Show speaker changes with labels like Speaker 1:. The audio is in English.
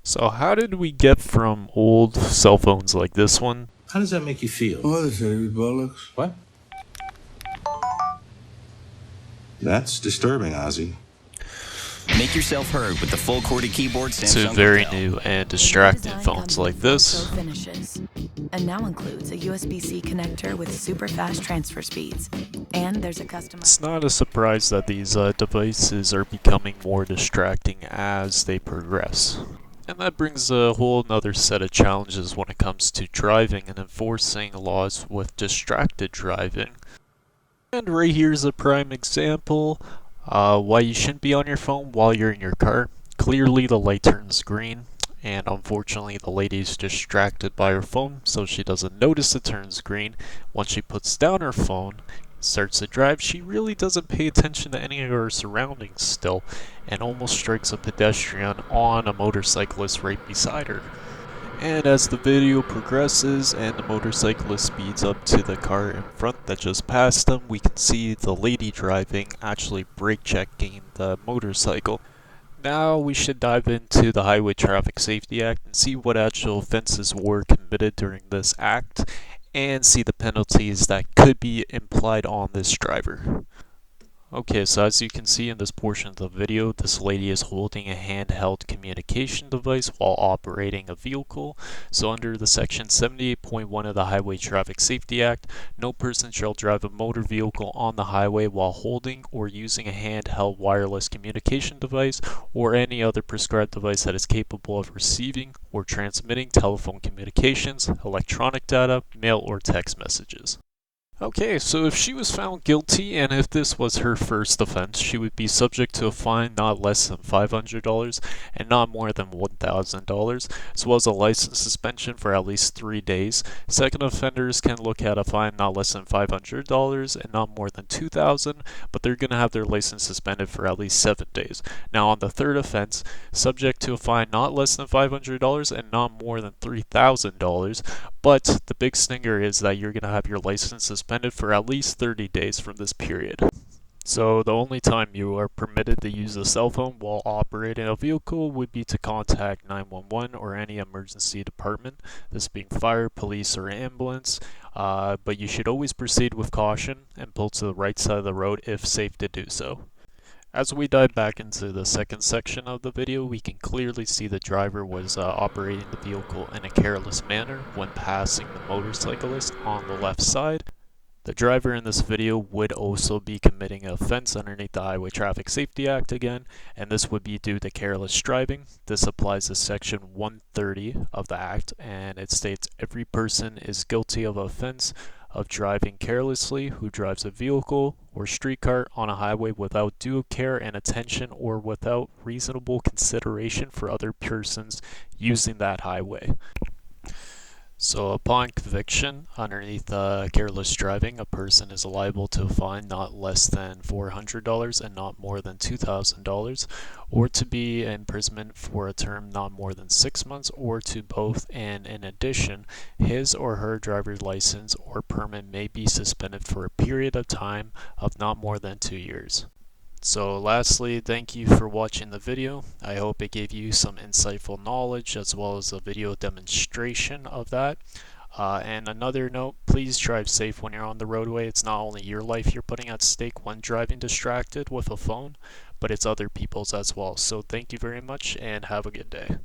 Speaker 1: So how did we get from old cell phones like this one?
Speaker 2: How does that make you feel?
Speaker 3: What is it, bollocks?
Speaker 2: What? That's disturbing, Ozzy.
Speaker 4: Make yourself heard with the full QWERTY keyboard
Speaker 1: To
Speaker 4: Samsung
Speaker 1: very
Speaker 4: Propel.
Speaker 1: new and distracting phones like this.
Speaker 5: Finishes, and now includes a USB-C connector with super fast transfer speeds. And there's a custom.
Speaker 1: It's not a surprise that these devices are becoming more distracting as they progress. And that brings a whole nother set of challenges when it comes to driving and enforcing laws with distracted driving. And right here's a prime example why you shouldn't be on your phone while you're in your car. Clearly the light turns green, and unfortunately the lady is distracted by her phone, so she doesn't notice it turns green. Once she puts down her phone, starts to drive, she really doesn't pay attention to any of her surroundings still, and almost strikes a pedestrian on a motorcyclist right beside her. And as the video progresses and the motorcyclist speeds up to the car in front that just passed them, we can see the lady driving actually brake checking the motorcycle. Now we should dive into the Highway Traffic Safety Act and see what actual offenses were committed during this act and see the penalties that could be implied on this driver. Okay, so as you can see in this portion of the video, this lady is holding a handheld communication device while operating a vehicle. So under the section 78.1 of the Highway Traffic Safety Act, no person shall drive a motor vehicle on the highway while holding or using a handheld wireless communication device or any other prescribed device that is capable of receiving or transmitting telephone communications, electronic data, mail, or text messages. Okay, so if she was found guilty and if this was her first offense, she would be subject to a fine not less than $500 and not more than $1,000, as well as a license suspension for at least 3 days. Second offenders can look at a fine not less than $500 and not more than $2,000, but they're going to have their license suspended for at least 7 days. Now on the third offense, subject to a fine not less than $500 and not more than $3,000, but the big stinger is that you're going to have your license suspended for at least 30 days from this period. So the only time you are permitted to use a cell phone while operating a vehicle would be to contact 911 or any emergency department, this being fire, police, or ambulance, but you should always proceed with caution and pull to the right side of the road if safe to do so. As we dive back into the second section of the video, we can clearly see the driver was operating the vehicle in a careless manner when passing the motorcyclist on the left side. The driver in this video would also be committing an offense underneath the Highway Traffic Safety Act again, and this would be due to careless driving. This applies to section 130 of the Act, and it states every person is guilty of offense of driving carelessly who drives a vehicle or streetcar on a highway without due care and attention or without reasonable consideration for other persons using that highway. So upon conviction, underneath careless driving, a person is liable to a fine not less than $400 and not more than $2,000, or to be imprisonment for a term not more than 6 months, or to both, and in addition, his or her driver's license or permit may be suspended for a period of time of not more than 2 years. So lastly, thank you for watching the video. I hope it gave you some insightful knowledge as well as a video demonstration of that. And another note, please drive safe when you're on the roadway. It's not only your life you're putting at stake when driving distracted with a phone, but it's other people's as well. So thank you very much and have a good day.